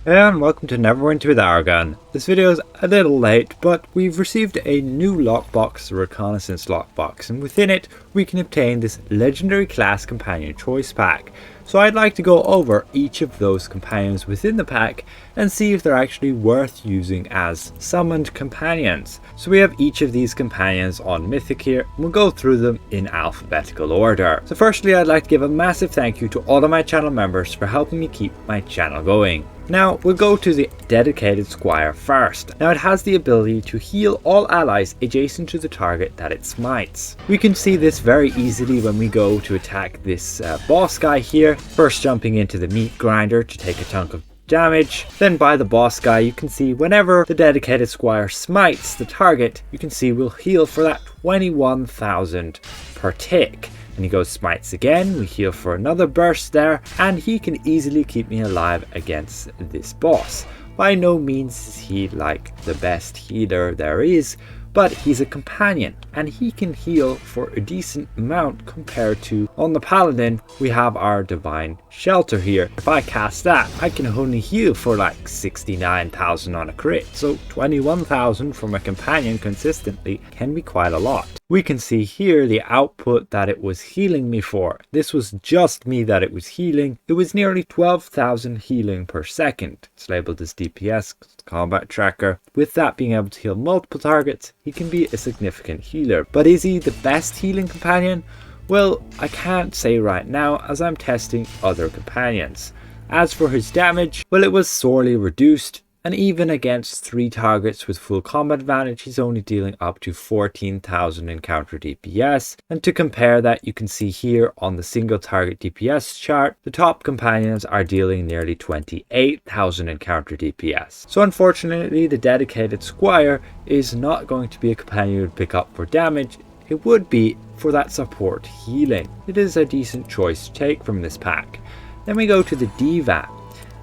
And welcome to Neverwinter with Argon. This video is a little late, but we've received a new lockbox, the Reconnaissance lockbox, and within it we can obtain this legendary class companion choice pack. So I'd like to go over each of those companions within the pack and see if they're actually worth using as summoned companions. So we have each of these companions on Mythic here, and we'll go through them in alphabetical order. So firstly, I'd like to give a massive thank you to all of my channel members for helping me keep my channel going. Now we'll go to the dedicated Squire first. Now it has the ability to heal all allies adjacent to the target that it smites. We can see this very easily when we go to attack this boss guy here. First jumping into the meat grinder to take a chunk of damage. Then by the boss guy you can see whenever the dedicated Squire smites the target, you can see we'll heal for that 21,000 per tick. And he goes smites again, we heal for another burst there, and he can easily keep me alive against this boss. By no means is he like the best healer there is, but he's a companion and he can heal for a decent amount compared to on the paladin we have our divine shelter here. If I cast that, I can only heal for like 69,000 on a crit, so 21,000 from a companion consistently can be quite a lot. We can see here the output that it was healing me for. This was just me that it was healing. It was nearly 12,000 healing per second. It's labeled as DPS, combat tracker. With that being able to heal multiple targets, he can be a significant healer. But is he the best healing companion? Well, I can't say right now as I'm testing other companions. As for his damage, well, it was sorely reduced. And even against 3 targets with full combat advantage, he's only dealing up to 14,000 encounter DPS. And to compare that, you can see here on the single target DPS chart, the top companions are dealing nearly 28,000 encounter DPS. So unfortunately, the dedicated Squire is not going to be a companion you would pick up for damage. It would be for that support healing. It is a decent choice to take from this pack. Then we go to the Diva.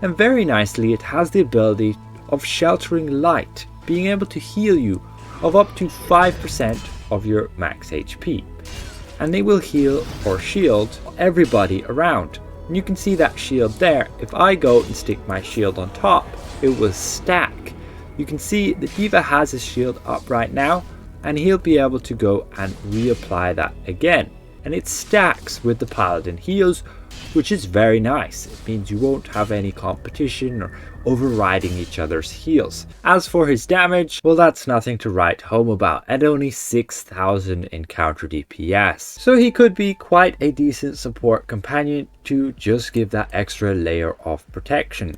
And very nicely, it has the ability of sheltering light, being able to heal you of up to 5% of your max HP. And they will heal or shield everybody around. And you can see that shield there. If I go and stick my shield on top, it will stack. You can see the Diva has his shield up right now, and he'll be able to go and reapply that again. And it stacks with the paladin heals, which is very nice. It means you won't have any competition or overriding each other's heals. As for his damage, well, that's nothing to write home about at only 6,000 encounter DPS. So he could be quite a decent support companion to just give that extra layer of protection.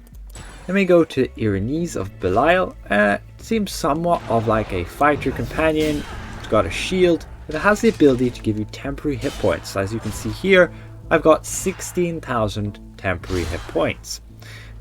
Then we go to Irenes of Belial. It seems somewhat of like a fighter companion. It's got a shield, but it has the ability to give you temporary hit points. As you can see here, I've got 16,000 temporary hit points.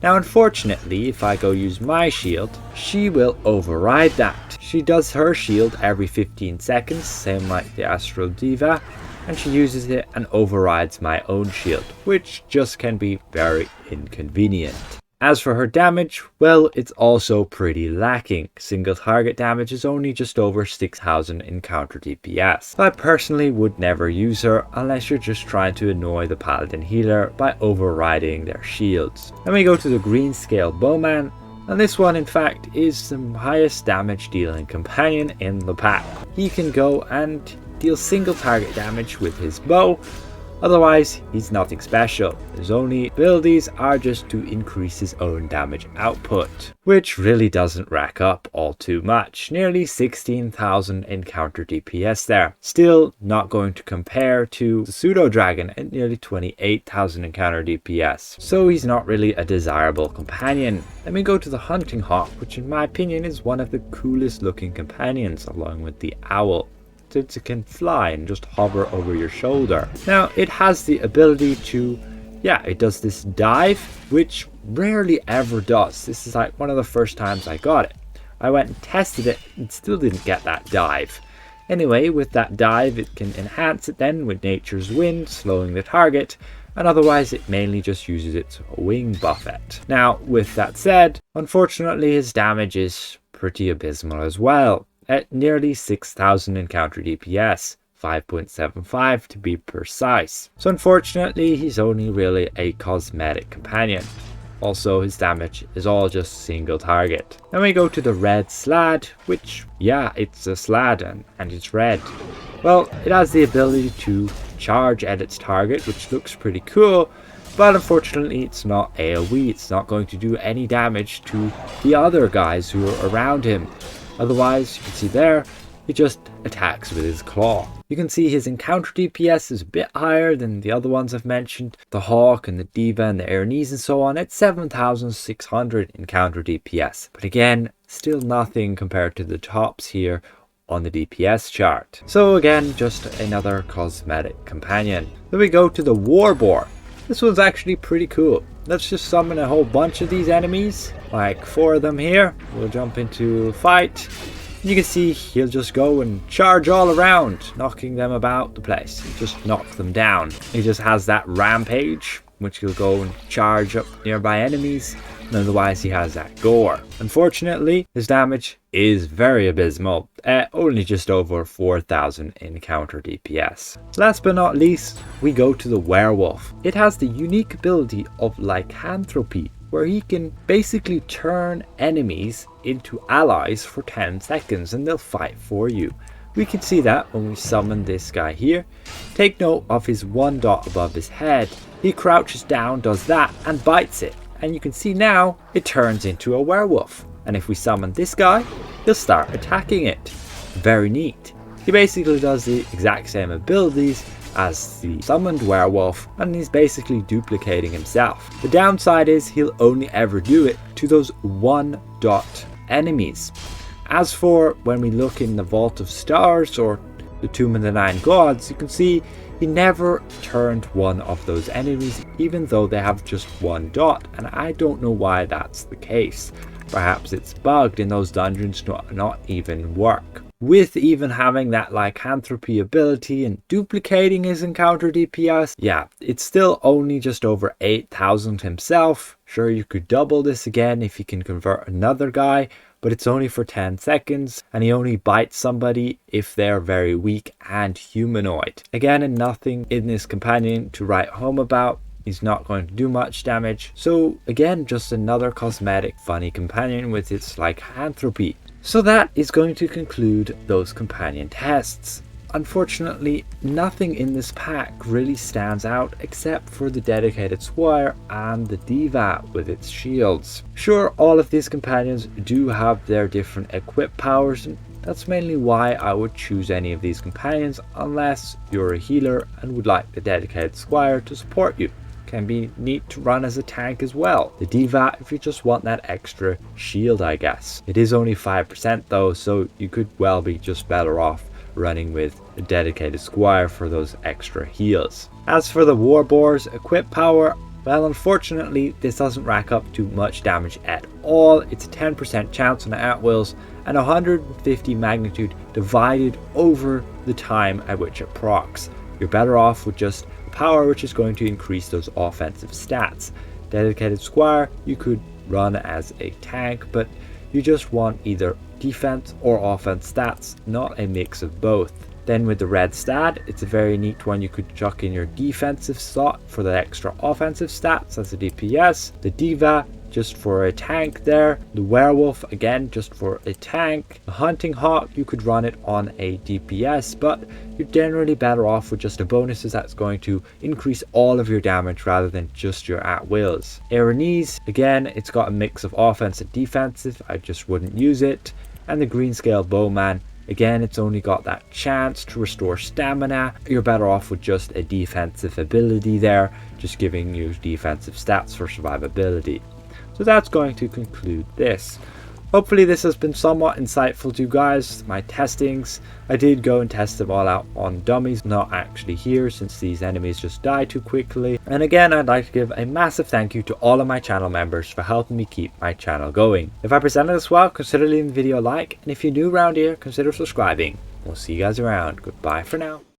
Now unfortunately, if I go use my shield, she will override that. She does her shield every 15 seconds, same like the Astral Diva, and she uses it and overrides my own shield, which just can be very inconvenient. As for her damage, well, it's also pretty lacking. Single target damage is only just over 6,000 encounter DPS. I personally would never use her unless you're just trying to annoy the paladin healer by overriding their shields. Then we go to the green scale bowman, and this one in fact is the highest damage dealing companion in the pack. He can go and deal single target damage with his bow. Otherwise, he's nothing special. His only abilities are just to increase his own damage output, which really doesn't rack up all too much. Nearly 16,000 encounter DPS there. Still not going to compare to the Pseudo Dragon at nearly 28,000 encounter DPS. So he's not really a desirable companion. Then we go to the Hunting Hawk, which in my opinion is one of the coolest looking companions along with the Owl, since it can fly and just hover over your shoulder. Now it has the ability to, it does this dive, which rarely ever does. This is like one of the first times I got it. I went and tested it and still didn't get that dive. Anyway, with that dive it can enhance it then with Nature's Wind, slowing the target, and otherwise it mainly just uses its wing buffet. Now with that said, unfortunately his damage is pretty abysmal as well, at nearly 6,000 encounter DPS, 5.75 to be precise. So unfortunately he's only really a cosmetic companion. Also, his damage is all just single target. Then we go to the red slad, which, yeah, it's a slad and it's red. Well, it has the ability to charge at its target, which looks pretty cool, but unfortunately it's not AoE. It's not going to do any damage to the other guys who are around him. Otherwise, you can see there, he just attacks with his claw. You can see his encounter DPS is a bit higher than the other ones I've mentioned. The Hawk and the Diva and the Aranese and so on. It's 7,600 encounter DPS. But again, still nothing compared to the tops here on the DPS chart. So again, just another cosmetic companion. Then we go to the War Boar. This one's actually pretty cool. Let's just summon a whole bunch of these enemies, like 4 of them here. We'll jump into a fight. You can see he'll just go and charge all around, knocking them about the place. He just knocks them down. He just has that rampage, which he'll go and charge up nearby enemies. And otherwise he has that gore. Unfortunately, his damage is very abysmal, only just over 4,000 encounter DPS. Last but not least, we go to the Werewolf. It has the unique ability of lycanthropy, where he can basically turn enemies into allies for 10 seconds and they'll fight for you. We can see that when we summon this guy here. Take note of his 1 dot above his head. He crouches down, does that, and bites it. And you can see now it turns into a werewolf. And if we summon this guy, he'll start attacking it. Very neat. He basically does the exact same abilities as the summoned werewolf, and he's basically duplicating himself. The downside is he'll only ever do it to those 1 dot enemies. As for when we look in the Vault of Stars or the Tomb of the 9 Gods, you can see he never turned one of those enemies, even though they have just 1 dot, and I don't know why that's the case. Perhaps it's bugged in those dungeons to not even work. With even having that lycanthropy ability and duplicating his encounter DPS, yeah, it's still only just over 8,000 himself. Sure, you could double this again if you can convert another guy, but it's only for 10 seconds, and he only bites somebody if they're very weak and humanoid. Again, and nothing in this companion to write home about. He's not going to do much damage. So again, just another cosmetic funny companion with its lycanthropy. So that is going to conclude those companion tests. Unfortunately, nothing in this pack really stands out except for the dedicated Squire and the Diva with its shields. Sure, all of these companions do have their different equip powers, and that's mainly why I would choose any of these companions unless you're a healer and would like the dedicated Squire to support you. Can be neat to run as a tank as well. The Diva if you just want that extra shield, I guess. It is only 5% though, so you could well be just better off running with a dedicated Squire for those extra heals. As for the War Boar's equip power, well, unfortunately this doesn't rack up to much damage at all. It's a 10% chance on the at-wills and 150 magnitude divided over the time at which it procs. You're better off with just power, which is going to increase those offensive stats. Dedicated Squire you could run as a tank, but you just want either defense or offense stats, not a mix of both. Then with the red stat, it's a very neat one. You could chuck in your defensive slot for the extra offensive stats as a DPS. The Diva just for a tank there. The Werewolf again just for a tank. The Hunting Hawk you could run it on a DPS, but you're generally better off with just a bonuses that's going to increase all of your damage rather than just your at-wills. Aranese, again, it's got a mix of offense and defensive. I just wouldn't use it. And the Green Scale Bowman, again, it's only got that chance to restore stamina. You're better off with just a defensive ability there, just giving you defensive stats for survivability. So that's going to conclude this. Hopefully this has been somewhat insightful to you guys. My testings, I did go and test them all out on dummies, not actually here since these enemies just die too quickly. And again, I'd like to give a massive thank you to all of my channel members for helping me keep my channel going. If I presented this well, consider leaving the video a like, and if you're new around here, consider subscribing. We'll see you guys around. Goodbye for now.